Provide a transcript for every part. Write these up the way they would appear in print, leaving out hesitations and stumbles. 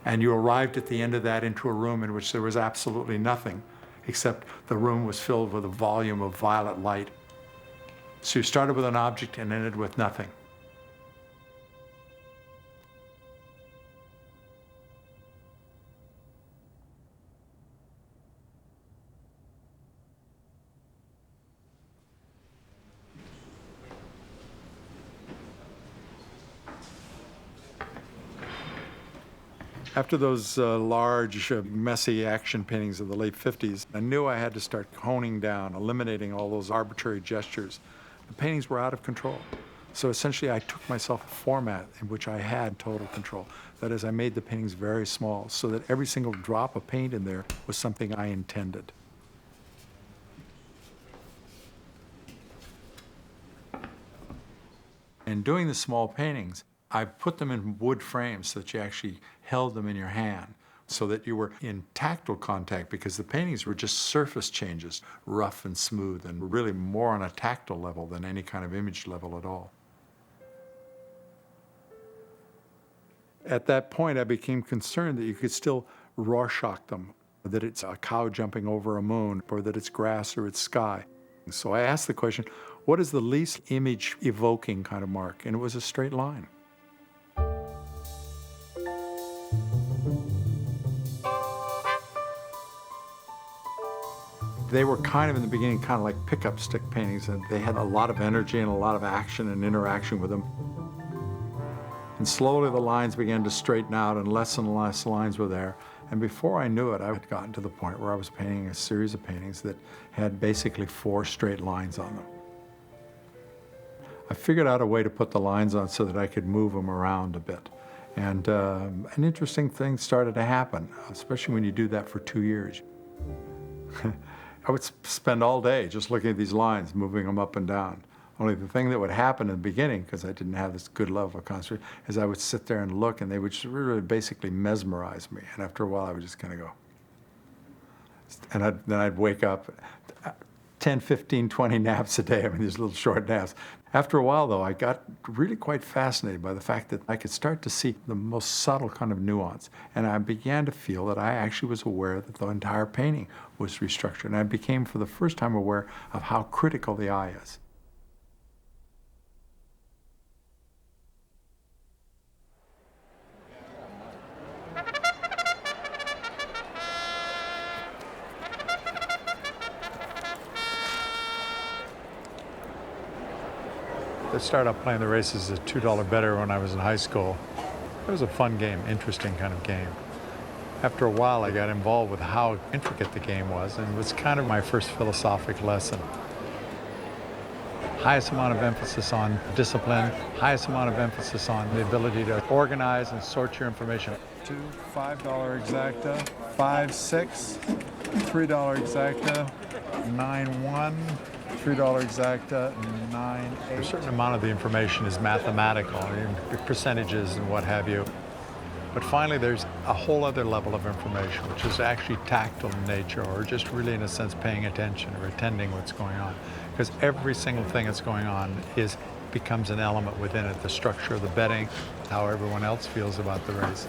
And you arrived at the end of that into a room in which there was absolutely nothing, except the room was filled with a volume of violet light. So you started with an object and ended with nothing. After those large, messy action paintings of the late 50s, I knew I had to start honing down, eliminating all those arbitrary gestures. The paintings were out of control. So essentially, I took myself a format in which I had total control. That is, I made the paintings very small so that every single drop of paint in there was something I intended. In doing the small paintings, I put them in wood frames so that you actually held them in your hand, so that you were in tactile contact, because the paintings were just surface changes, rough and smooth, and really more on a tactile level than any kind of image level at all. At that point, I became concerned that you could still Rorschach them, that it's a cow jumping over a moon, or that it's grass or it's sky. So I asked the question, what is the least image-evoking kind of mark? And it was a straight line. They were kind of, in the beginning, kind of like pickup stick paintings, and they had a lot of energy and a lot of action and interaction with them. And slowly the lines began to straighten out, and less lines were there. And before I knew it, I had gotten to the point where I was painting a series of paintings that had basically 4 straight lines on them. I figured out a way to put the lines on so that I could move them around a bit. And an interesting thing started to happen, especially when you do that for 2 years. I would spend all day just looking at these lines, moving them up and down. Only the thing that would happen in the beginning, because I didn't have this good love of concentration, is I would sit there and look, and they would just really basically mesmerize me. And after a while, I would just kind of go. And then I'd wake up, 10, 15, 20 naps a day. I mean, these little short naps. After a while, though, I got really quite fascinated by the fact that I could start to see the most subtle kind of nuance. And I began to feel that I actually was aware that the entire painting was restructured. And I became, for the first time, aware of how critical the eye is. I started out playing the races at $2 better when I was in high school. It was a fun game, interesting kind of game. After a while, I got involved with how intricate the game was, and it was kind of my first philosophic lesson. Highest amount of emphasis on discipline, highest amount of emphasis on the ability to organize and sort your information. $2, $5 exacta, 5, 6, $3 exacta, 9, 1. $3 exacta, 9, 8. A certain amount of the information is mathematical, percentages and what have you. But finally, there's a whole other level of information, which is actually tactile in nature, or just really, in a sense, paying attention or attending what's going on. Because every single thing that's going on becomes an element within it. The structure of the betting, how everyone else feels about the race,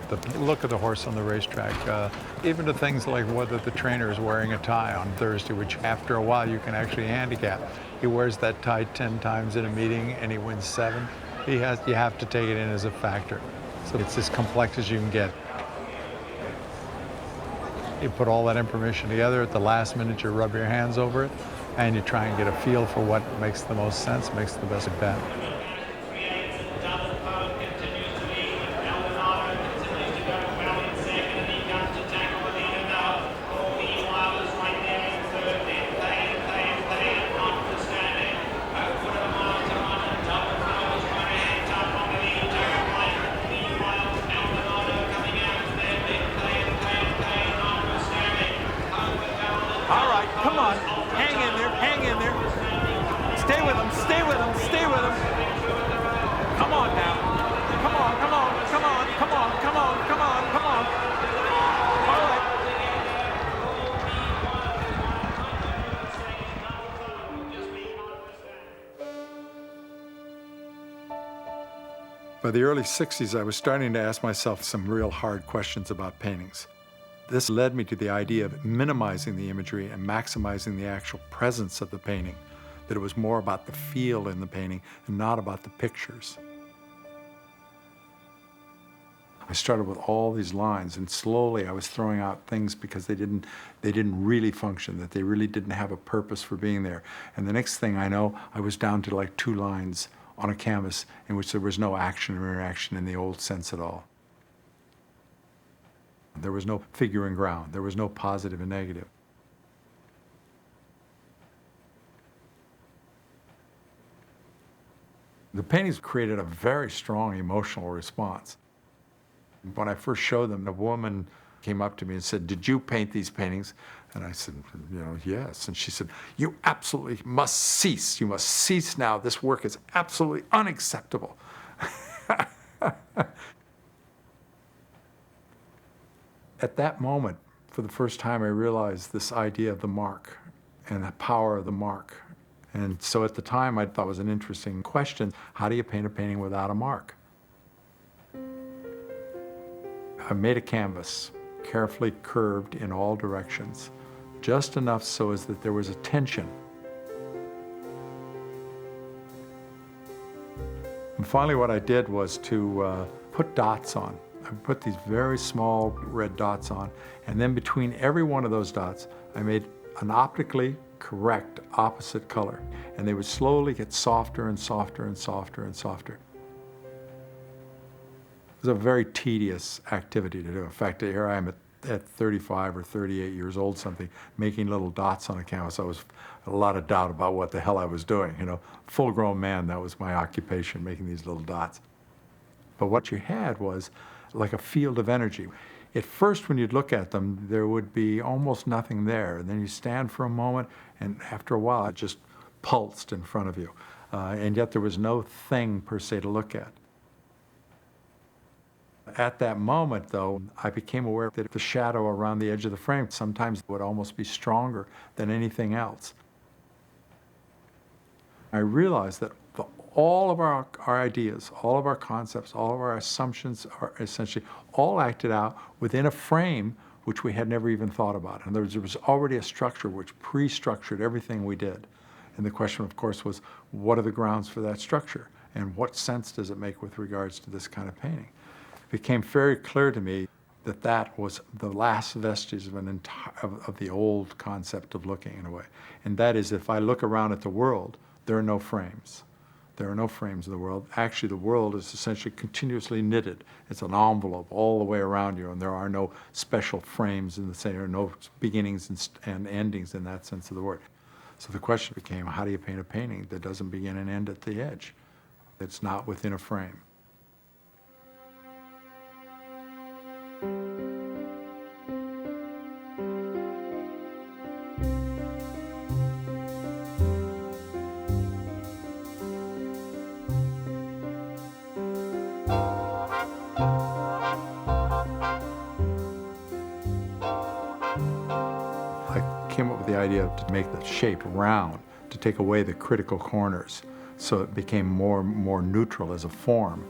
the look of the horse on the racetrack, even to things like whether the trainer is wearing a tie on Thursday, which after a while you can actually handicap. He wears that tie 10 times in a meeting and he wins 7. You have to take it in as a factor. So it's as complex as you can get. You put all that information together, at the last minute you rub your hands over it, and you try and get a feel for what makes the most sense, makes the best bet. All right, come on. Hang in there, hang in there. Stay with him, stay with him, stay with him. By the early 60s, I was starting to ask myself some real hard questions about paintings. This led me to the idea of minimizing the imagery and maximizing the actual presence of the painting, that it was more about the feel in the painting and not about the pictures. I started with all these lines, and slowly I was throwing out things because they didn't really function, that they really didn't have a purpose for being there. And the next thing I know, I was down to like 2 lines on a canvas in which there was no action or interaction in the old sense at all. There was no figure and ground. There was no positive and negative. The paintings created a very strong emotional response. When I first showed them, a woman came up to me and said, "Did you paint these paintings?" And I said, "Yes." And she said, "You absolutely must cease. You must cease now. This work is absolutely unacceptable." At that moment, for the first time, I realized this idea of the mark and the power of the mark. And so at the time, I thought it was an interesting question. How do you paint a painting without a mark? I made a canvas, carefully curved in all directions, just enough so as that there was a tension. And finally, what I did was to put dots on. I put these very small red dots on, and then between every one of those dots, I made an optically correct opposite color, and they would slowly get softer and softer and softer and softer. It was a very tedious activity to do. In fact, here I am at 35 or 38 years old, something, making little dots on a canvas. I was a lot of doubt about what the hell I was doing. Full-grown man, that was my occupation, making these little dots. But what you had was like a field of energy. At first, when you'd look at them, there would be almost nothing there. And then you stand for a moment, and after a while, it just pulsed in front of you. And yet there was no thing per se to look at. At that moment, though, I became aware that the shadow around the edge of the frame sometimes would almost be stronger than anything else. I realized that all of our ideas, all of our concepts, all of our assumptions are essentially all acted out within a frame which we had never even thought about. In other words, there was already a structure which pre-structured everything we did. And the question, of course, was, what are the grounds for that structure? And what sense does it make with regards to this kind of painting? It became very clear to me that that was the last vestige of the old concept of looking, in a way. And that is, if I look around at the world, there are no frames. There are no frames in the world. Actually, the world is essentially continuously knitted. It's an envelope all the way around you, and there are no special frames in the same, there are no beginnings and endings in that sense of the word. So the question became, how do you paint a painting that doesn't begin and end at the edge? It's not within a frame. Came up with the idea to make the shape round, to take away the critical corners, so it became more neutral as a form.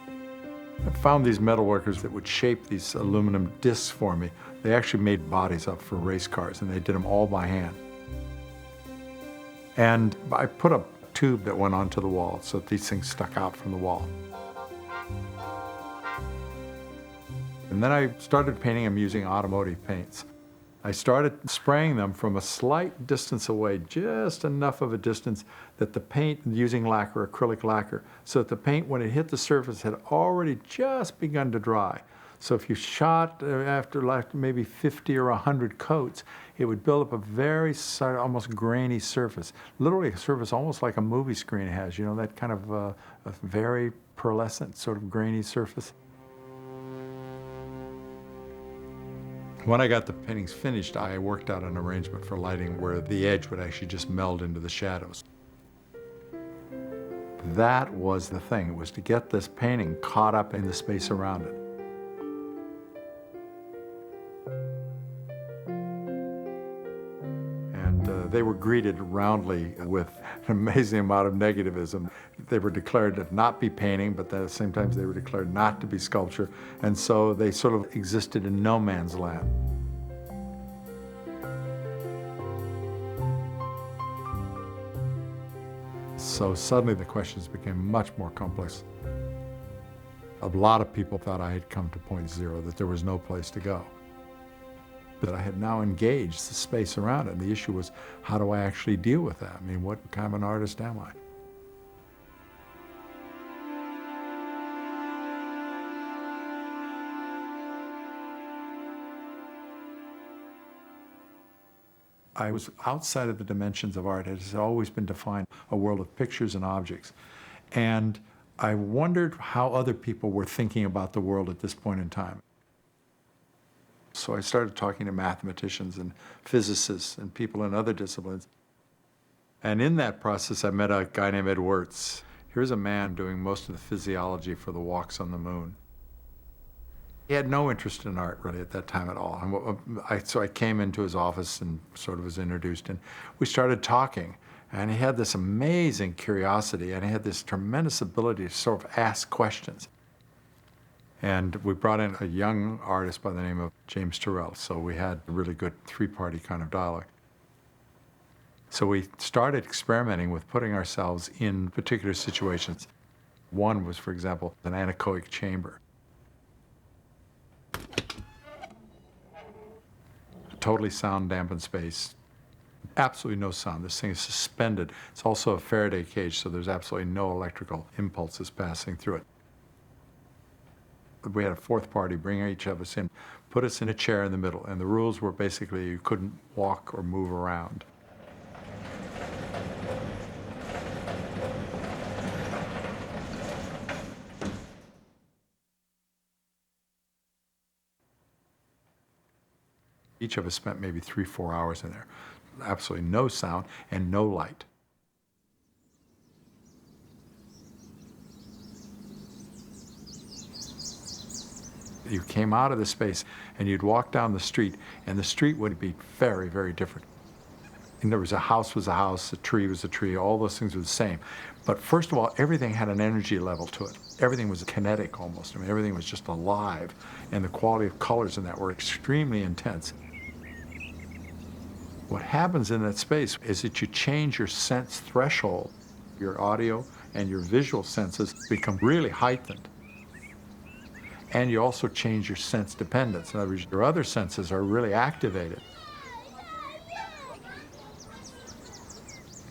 I found these metalworkers that would shape these aluminum discs for me. They actually made bodies up for race cars, and they did them all by hand. And I put a tube that went onto the wall so that these things stuck out from the wall. And then I started painting them using automotive paints. I started spraying them from a slight distance away, just enough of a distance that the paint, using lacquer, acrylic lacquer, so that the paint, when it hit the surface, had already just begun to dry. So if you shot after like maybe 50 or 100 coats, it would build up a very almost grainy surface, literally a surface almost like a movie screen has, that kind of a very pearlescent sort of grainy surface. When I got the paintings finished, I worked out an arrangement for lighting where the edge would actually just meld into the shadows. That was the thing. It was to get this painting caught up in the space around it. And they were greeted roundly with an amazing amount of negativism. They were declared to not be painting, but at the same time they were declared not to be sculpture, and so they sort of existed in no man's land. So suddenly the questions became much more complex. A lot of people thought I had come to point zero, that there was no place to go. But I had now engaged the space around it, and the issue was, how do I actually deal with that? I mean, what kind of an artist am I? I was outside of the dimensions of art. It has always been defined a world of pictures and objects. And I wondered how other people were thinking about the world at this point in time. So I started talking to mathematicians and physicists and people in other disciplines. And in that process, I met a guy named Ed Wirtz. Here's a man doing most of the physiology for the walks on the moon. He had no interest in art really at that time at all. So I came into his office and sort of was introduced, and we started talking. And he had this amazing curiosity, and he had this tremendous ability to sort of ask questions. And we brought in a young artist by the name of James Turrell, so we had a really good three-party kind of dialogue. So we started experimenting with putting ourselves in particular situations. One was, for example, an anechoic chamber. A totally sound-dampened space. Absolutely no sound. This thing is suspended. It's also a Faraday cage, so there's absolutely no electrical impulses passing through it. We had a fourth party bring each of us in, put us in a chair in the middle, and the rules were basically you couldn't walk or move around. Each of us spent maybe 3-4 hours in there. Absolutely no sound and no light. You came out of the space and you'd walk down the street, and the street would be very, very different. And there was a house, a tree was a tree, all those things were the same. But first of all, everything had an energy level to it. Everything was kinetic almost. I mean, everything was just alive, and the quality of colors in that were extremely intense. What happens in that space is that you change your sense threshold. Your audio and your visual senses become really heightened. And you also change your sense dependence. In other words, your other senses are really activated.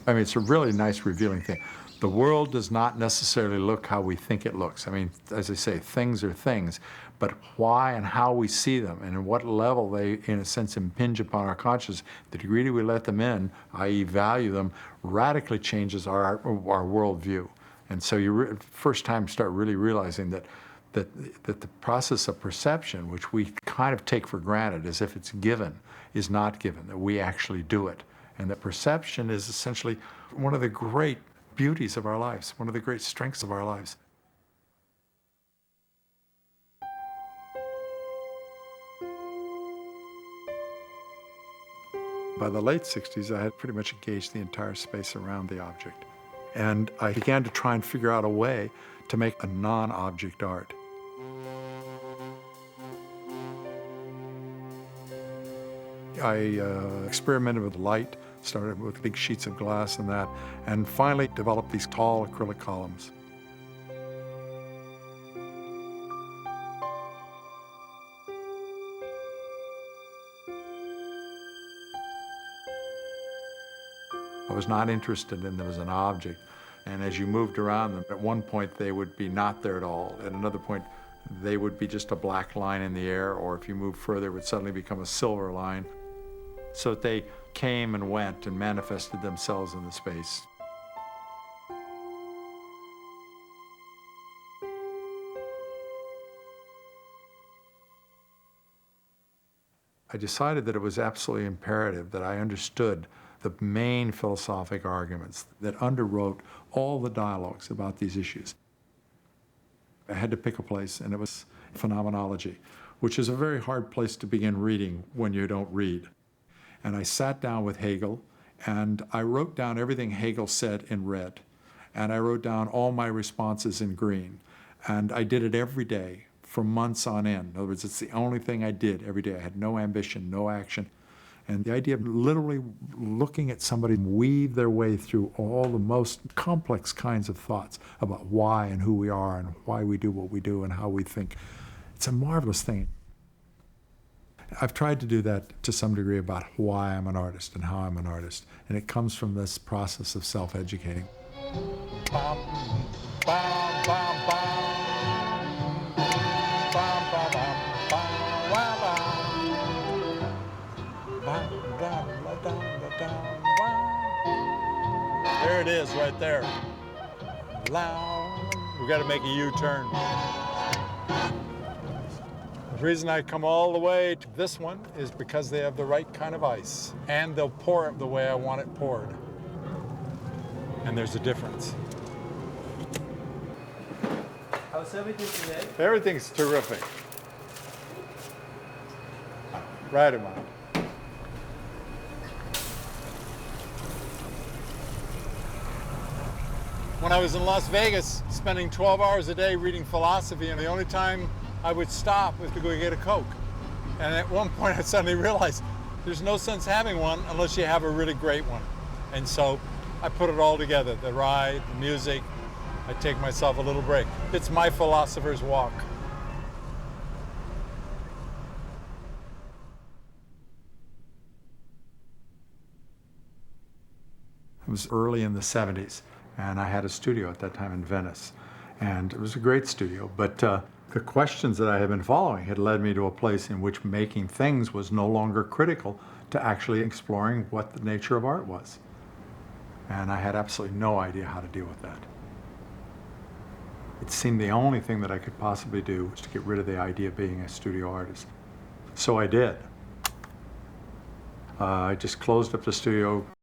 I mean, it's a really nice, revealing thing. The world does not necessarily look how we think it looks. I mean, as I say, things are things, but why and how we see them and at what level they, in a sense, impinge upon our consciousness, the degree that we let them in, i.e. value them, radically changes our worldview. And so you first time start really realizing that the process of perception, which we kind of take for granted as if it's given, is not given, that we actually do it. And that perception is essentially one of the great beauties of our lives, one of the great strengths of our lives. By the late 60s, I had pretty much engaged the entire space around the object. And I began to try and figure out a way to make a non-object art. I experimented with light, started with big sheets of glass and that, and finally developed these tall acrylic columns. I was not interested in them as an object, and as you moved around them, at one point they would be not there at all. At another point, they would be just a black line in the air, or if you moved further, it would suddenly become a silver line. So that they came and went and manifested themselves in the space. I decided that it was absolutely imperative that I understood the main philosophic arguments that underwrote all the dialogues about these issues. I had to pick a place, and it was phenomenology, which is a very hard place to begin reading when you don't read. And I sat down with Hegel And I wrote down everything Hegel said in red. And I wrote down all my responses in green. And I did it every day for months on end. In other words, it's the only thing I did every day. I had no ambition, no action. And the idea of literally looking at somebody weave their way through all the most complex kinds of thoughts about why and who we are and why we do what we do and how we think, it's a marvelous thing. I've tried to do that to some degree about why I'm an artist and how I'm an artist. And it comes from this process of self-educating. There it is right there. Loud. We got to make a U-turn. The reason I come all the way to this one is because they have the right kind of ice, and they'll pour it the way I want it poured. And there's a difference. How's everything today? Everything's terrific. Right about. When I was in Las Vegas, spending 12 hours a day reading philosophy, and the only time I would stop was to go get a Coke. And at one point I suddenly realized there's no sense having one unless you have a really great one. And so I put it all together, the ride, the music, I take myself a little break. It's my philosopher's walk. It was early in the 70s, and I had a studio at that time in Venice. And it was a great studio, but the questions that I had been following had led me to a place in which making things was no longer critical to actually exploring what the nature of art was. And I had absolutely no idea how to deal with that. It seemed the only thing that I could possibly do was to get rid of the idea of being a studio artist. So I did. I just closed up the studio,